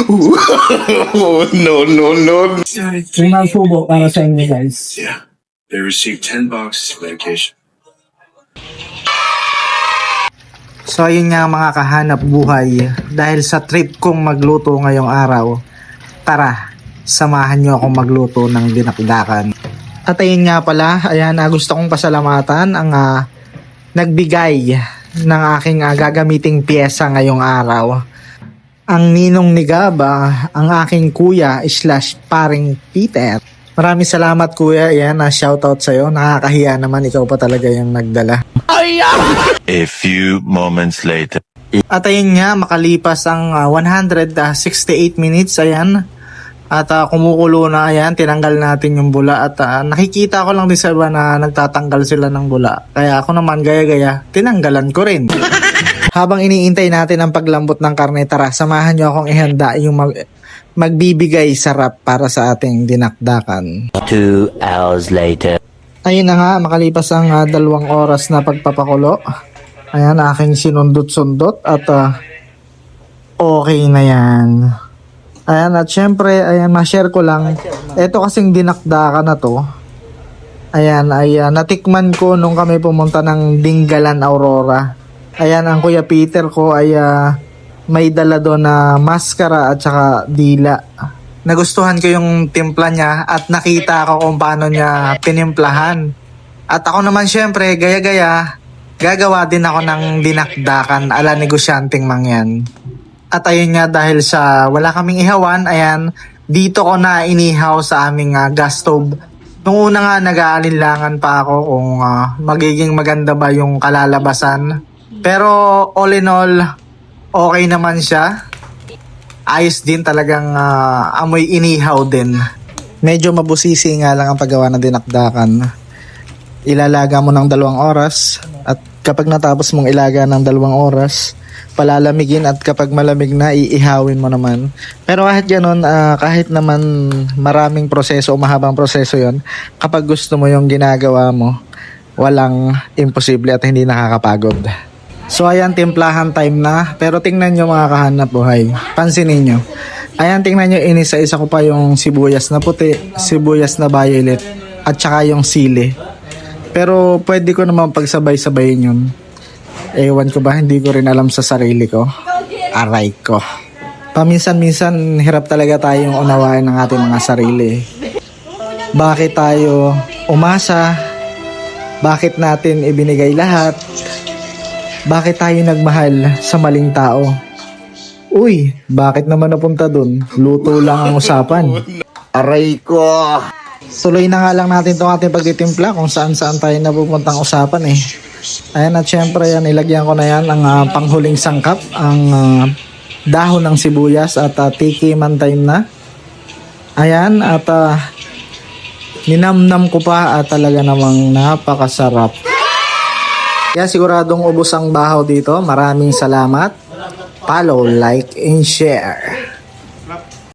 Oh, no, no, no. Unang subo para sa inyo guys. Yeah. They received 10 boxes of medication. So ayun nga mga kahanap buhay, dahil sa trip kong magluto ngayong araw, tara, samahan nyo akong magluto ng dinakdakan. At ayun nga pala, ayan, gusto kong pasalamatan ang nagbigay ng aking gagamiting pyesa ngayong araw. Ang ninong ni Gaba, ang aking kuya / paring Peter. Maraming salamat kuya, ayan, shoutout sa'yo. Nakakahiya naman, ikaw pa talaga yung nagdala. A few moments later. At ayun nga, makalipas ang 168 minutes, ayan. At kumukulo na, ayan, tinanggal natin yung bula. At nakikita ko lang din sa iba na nagtatanggal sila ng bula. Kaya ako naman, gaya-gaya, tinanggalan ko rin. Habang iniintay natin ang paglambot ng karne, tara, samahan nyo akong ihanda yung magbibigay sarap para sa ating dinakdakan. 2 hours later. Ayun na nga, makalipas ang 2 oras na pagpapakulo. Ayan, aking sinundot-sundot at okay na yan. Ayan, at syempre, ayan, ma-share ko lang. Ito kasing dinakdakan na to. Ayan, ay natikman ko nung kami pumunta ng Dingalan, Aurora. Ayan, ang Kuya Peter ko ay may dala doon na maskara at saka dila. Nagustuhan ko yung timpla niya at nakita ko kung paano niya pinimplahan. At ako naman syempre, gaya-gaya, gagawa din ako ng dinakdakan ala negosyanteng mangyan. At ayun nga, dahil sa wala kaming ihawan, ayan, dito ko na inihaw sa aming gas stove. Nung una nga, nag-aalinlangan pa ako kung magiging maganda ba yung kalalabasan. Pero all in all, okay naman siya. Ayos din, talagang amoy inihaw din. Medyo mabusisi nga lang ang paggawa ng dinakdakan. Ilalaga mo ng 2 oras at kapag natapos mong ilaga ng 2 oras, palalamigin at kapag malamig na, iihawin mo naman. Pero kahit ganun, kahit naman maraming proseso o mahabang proseso yon, kapag gusto mo yung ginagawa mo, walang imposible at hindi nakakapagod. So ayan, timplahan time na. Pero tingnan nyo mga kahanap buhay. Pansinin nyo. Ayan, tingnan nyo, inisa-isa ko pa yung sibuyas na puti, sibuyas na violet, at saka yung sili. Pero pwede ko naman pagsabay-sabayin yun. Ewan ko ba, hindi ko rin alam sa sarili ko. Aray ko. Paminsan-minsan, hirap talaga tayong unawain ng ating mga sarili. Bakit tayo umasa? Bakit natin ibinigay lahat? Bakit tayo nagmahal sa maling tao? Uy, bakit naman napunta dun? Luto lang ang usapan. Aray ko. Tuloy na nga lang natin itong ating pagtitimpla kung saan-saan tayo napupuntang usapan eh. Ayan, at syempre yan, ilagyan ko na yan ang panghuling sangkap, ang dahon ng sibuyas at tikiman time na. Ayan, at ninamnam ko pa at talaga namang napakasarap. Kaya siguradong ubos ang bahaw dito. Maraming salamat. Follow, like, and share.